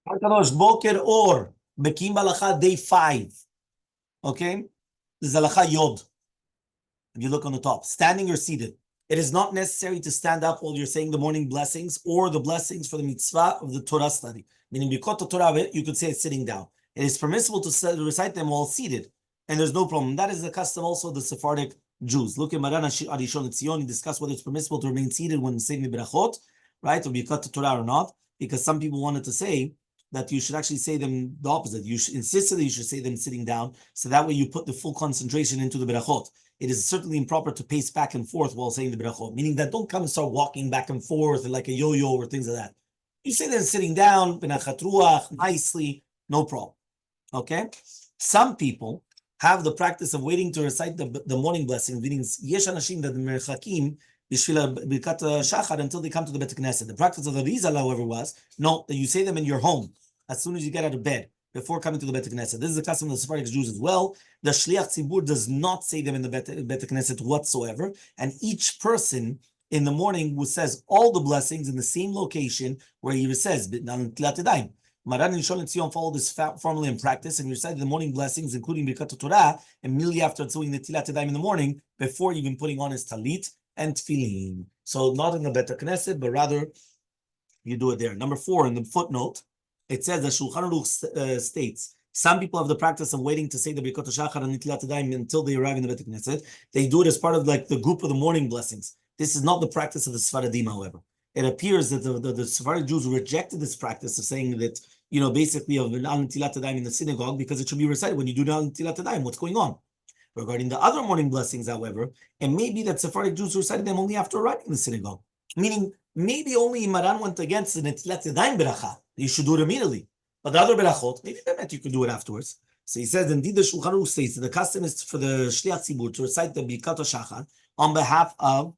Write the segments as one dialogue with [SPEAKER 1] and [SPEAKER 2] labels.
[SPEAKER 1] Kadosh Boker or Bekiim Bahalacha day 5. Okay, this is Halacha Yod. If you look on the top, standing or seated, it is not necessary to stand up while you're saying the morning blessings or the blessings for the mitzvah of the Torah study. Meaning, Bikot Torah, you could say it's sitting down. It is permissible to recite them while seated, and there's no problem. That is the custom also of the Sephardic Jews. Look at Maran Arishon Tzion. He discussed whether it's permissible to remain seated when saying the berachot, right, or Bikot Torah or not, because some people wanted to say that you should actually say them the opposite. You should insist that you should say them sitting down, so that way you put the full concentration into the berachot. It is certainly improper to pace back and forth while saying the berachot, meaning that don't come and start walking back and forth like a yo-yo or things like that. You say them sitting down, benachat ruach, nicely, no problem. Okay? Some people have the practice of waiting to recite the morning blessing, meaning yesh anashim that merchakim bishvil birkat shachar until they come to the Bet Knesset. The practice of the Oziel, however, was no, that you say them in your home as soon as you get out of bed before coming to the Bet Knesset. This is the custom of the Sephardic Jews as well. The Shliach Tzibur does not say them in the Bet Knesset whatsoever, and each person in the morning who says all the blessings in the same location where he says Maran and Shalom Tzion follow this formula in practice and recite the morning blessings, including Birkat Torah, immediately after doing the Tilat Yadayim in the morning, before even putting on his talit and tefillin. So not in the Bet Knesset, but rather you do it there. Number 4, in the footnote, it says that Shulchan Aruch states some people have the practice of waiting to say the Birkat Shachar and Tilat Yadayim until they arrive in the Bet Knesset. They do it as part of like the group of the morning blessings. This is not the practice of the Sfaradim, however. It appears that the Sephardic Jews rejected this practice of saying that, basically of Al Tilat Yadayim in the synagogue because it should be recited when you do Al Tilat Yadayim. What's going on? Regarding the other morning blessings, however, it may be that Sephardic Jews recited them only after arriving in the synagogue. Meaning, maybe only Maran went against the Tilat Yadayim beracha. You should do it immediately. But the other berachot, maybe you can do it afterwards. So he says, indeed, the Shulchan Aruch states that the custom is for the Shliach Tzibur to recite the Birkat Shachar on behalf of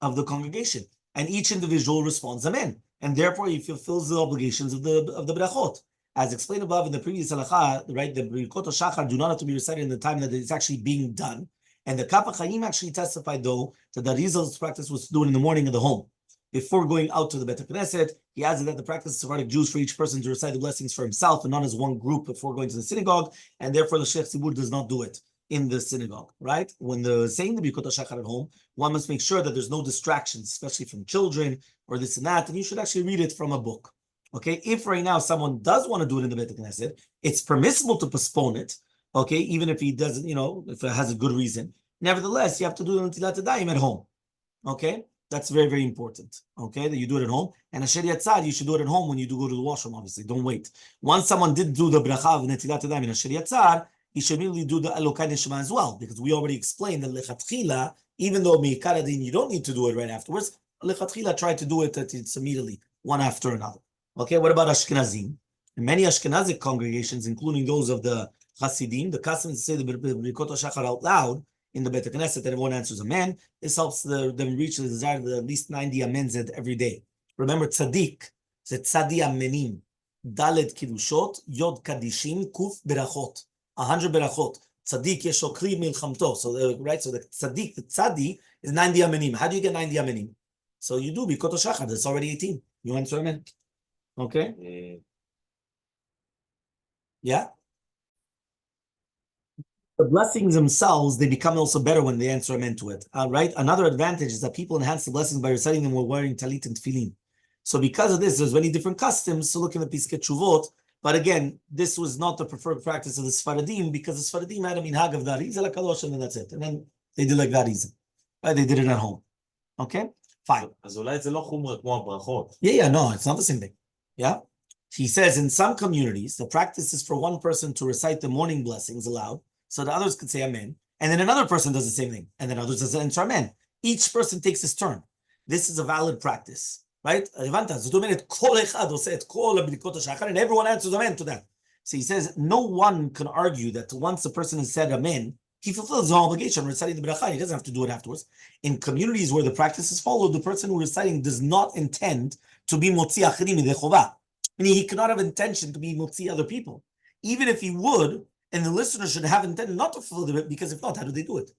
[SPEAKER 1] the congregation. And each individual responds amen, and therefore he fulfills the obligations of the brachot, as explained above in the previous halacha. Right, the Birkot Shachar do not have to be recited in the time that it's actually being done. And the Kaf HaChaim actually testified though that the Oziel's practice was to do it in the morning of the home before going out to the Bet Knesset. He adds that the practice of Sephardic Jews for each person to recite the blessings for himself and not as one group before going to the synagogue, and therefore the Shliach Tzibur does not do it in the synagogue, right? When the saying the Birkot Shachar at home, one must make sure that there's no distractions, especially from children or this and that, and you should actually read it from a book. Okay, if right now someone does want to do it in the Bet Knesset, it's permissible to postpone it. Okay, even if he doesn't, if it has a good reason. Nevertheless, you have to do it Tilat Yadayim at home. Okay, that's very, very important. Okay, that you do it at home. And Asher Yatzar, you should do it at home when you do go to the washroom. Obviously, don't wait. Once someone did do the bracha of Netilat Yadayim in Asher Yatzar, he should immediately do the Elokai Neshama as well, because we already explained that lechatchila, even though Meikar Adin, you don't need to do it right afterwards, lechatchila try to do it that it's immediately one after another. Okay, what about Ashkenazim? In many Ashkenazic congregations, including those of the Hasidim, the custom is to say the Birkot HaShachar out loud in the Bet Knesset, that everyone answers amen. This helps them reach the desire of at least 90 amens every day. Remember, tzaddik, the tzadi amenim, dalet kiddushot, yod kadishim, kuf berachot. 100 berachot. Tzaddik yesho kli milchamto. So the tzaddik, the tzadi is 90 amenim. How do you get 90 amenim? So you do Birkot HaShachar. That's already 18. You answer amen. Okay. Yeah. The blessings themselves, they become also better when they answer amen to it. Right? Another advantage is that people enhance the blessings by reciting them while wearing talit and tefillin. So because of this, there's many different customs. So look in the Piskei Teshuvot. But again, this was not the preferred practice of the Sfaradim, because the Sfaradim had a minhag of the Oziel HaKadosh, and then that's it. And then they did like that Oziel. Right? They did it at home. Okay? Fine. Yeah, no, it's not the same thing. Yeah? He says in some communities, the practice is for one person to recite the morning blessings aloud, so the others could say amen, and then another person does the same thing, and then others does answer amen. Each person takes his turn. This is a valid practice, right? And everyone answers amen to that. So he says, no one can argue that once a person has said amen, he fulfills his obligation reciting the bracha. He doesn't have to do it afterwards. In communities where the practice is followed, the person who is reciting does not intend to be motzi achirim midei chova. Meaning he cannot have intention to be motzi other people. Even if he would, and the listener should have intended not to fulfill it, because if not, how do they do it?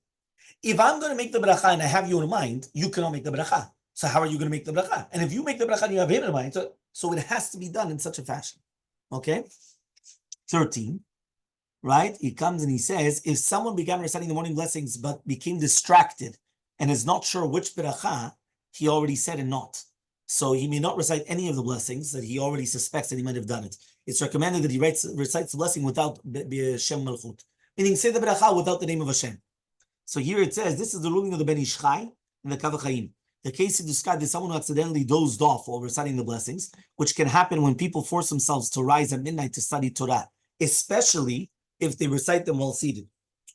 [SPEAKER 1] If I'm going to make the bracha and I have you in mind, you cannot make the bracha. So how are you going to make the bracha? And if you make the bracha and you have him in mind, so So it has to be done in such a fashion. Okay? 13, right? He comes and he says, if someone began reciting the morning blessings but became distracted and is not sure which beracha, he already said and not. So he may not recite any of the blessings that he already suspects that he might have done it. It's recommended that he recites the blessing without Shem Malchut, meaning say the beracha without the name of Hashem. So here it says, this is the ruling of the Ben Ish Chai and the Kav HaChaim. The case he described is someone who accidentally dozed off while reciting the blessings, which can happen when people force themselves to rise at midnight to study Torah, especially if they recite them while seated.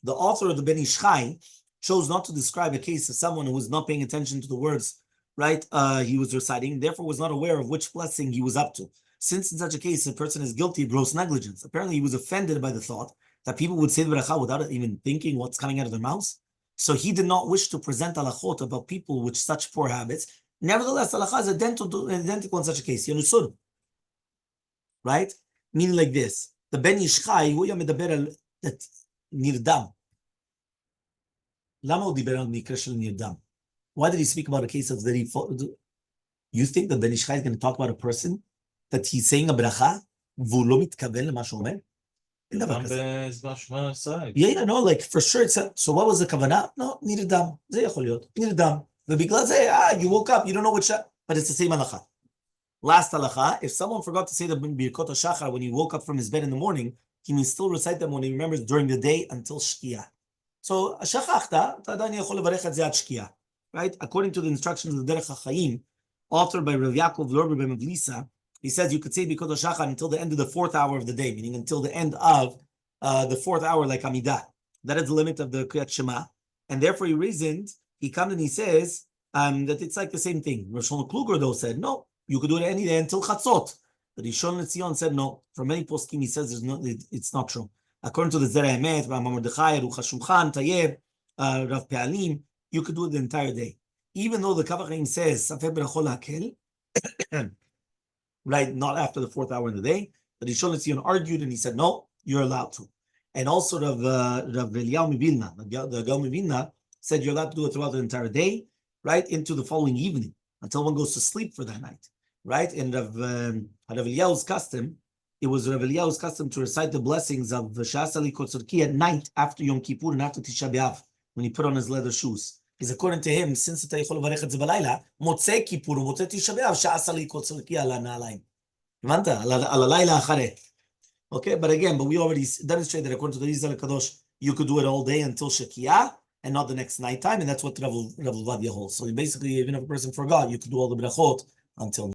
[SPEAKER 1] The author of the Ben Ish Chai chose not to describe a case of someone who was not paying attention to the words, right, he was reciting, therefore was not aware of which blessing he was up to. Since in such a case, a person is guilty of gross negligence. Apparently, he was offended by the thought that people would say the bracha without even thinking what's coming out of their mouths. So he did not wish to present halachot about people with such poor habits. Nevertheless, halacha is identical in such a case. You understood? Right? Meaning like this. The Ben Ish Chai, הוא היה מדבר על נרדם. למה הוא דיבר על מקרה של נרדם? Why did he speak about a case of that he fought? You think that Ben Ish Chai is going to talk about a person that he's saying a bracha, והוא לא מתכוון למה שהוא אומר? Yeah, no, like for sure it's so what was the kavanah? No, nirdam. זה יכול להיות. nirdam. ובגלל זה, you woke up, you don't know which, but it's the same halacha. Last halacha, if someone forgot to say the Birkot HaShachar when he woke up from his bed in the morning, he may still recite them when he remembers during the day until shkia. So, shachachta, אתה עדיין יכול לברך את זה עד shkia. Right? According to the instructions of the Derech HaChaim, authored by Rav Yaakov Lorber ben Mavlisa, he says you could say Birkot HaShachar until the end of the 4th hour of the day, meaning until the end of the 4th hour, like Amidah. That is the limit of the Kriyat Shema. And therefore he reasoned, he comes and he says that it's like the same thing. Rav Shlomo Kluger though said, no, you could do it any day until Chatzot. But Rishon LeZion said no. For many poskim, he says it's not true. According to the Zera Emet, Rav Mordechai, Ruch HaShulchan, Tayyib, Rav Pe'alim, you could do it the entire day. Even though the Kav HaChaim says, Safeh Berachol Hakel, right, not after the 4th hour in the day, but Rishon LeZion argued and he said, no, you're allowed to. And also Rav Eliyahu Mivilna, the Gal Mivilna, said you're allowed to do it throughout the entire day, right, into the following evening, until one goes to sleep for that night, right? And Rav Eliyahu's custom, it was Rav Eliyahu's custom to recite the blessings of Shasali Kotzurki at night after Yom Kippur and after Tisha B'Av, when he put on his leather shoes. Because according to him, since אתה יכול לברך את זה בלילה, מוצא כיפור ומוצא תשעה באב, שעשה לי קוצרקי על הנעליים. הבנת? על הלילה אחרי. Okay, but we already demonstrated that according to the Oziel Kadosh, you could do it all day until Shekiah and not the next night time, and that's what Rav Vadia holds. So basically, even if a person forgot, you could do all the brachot until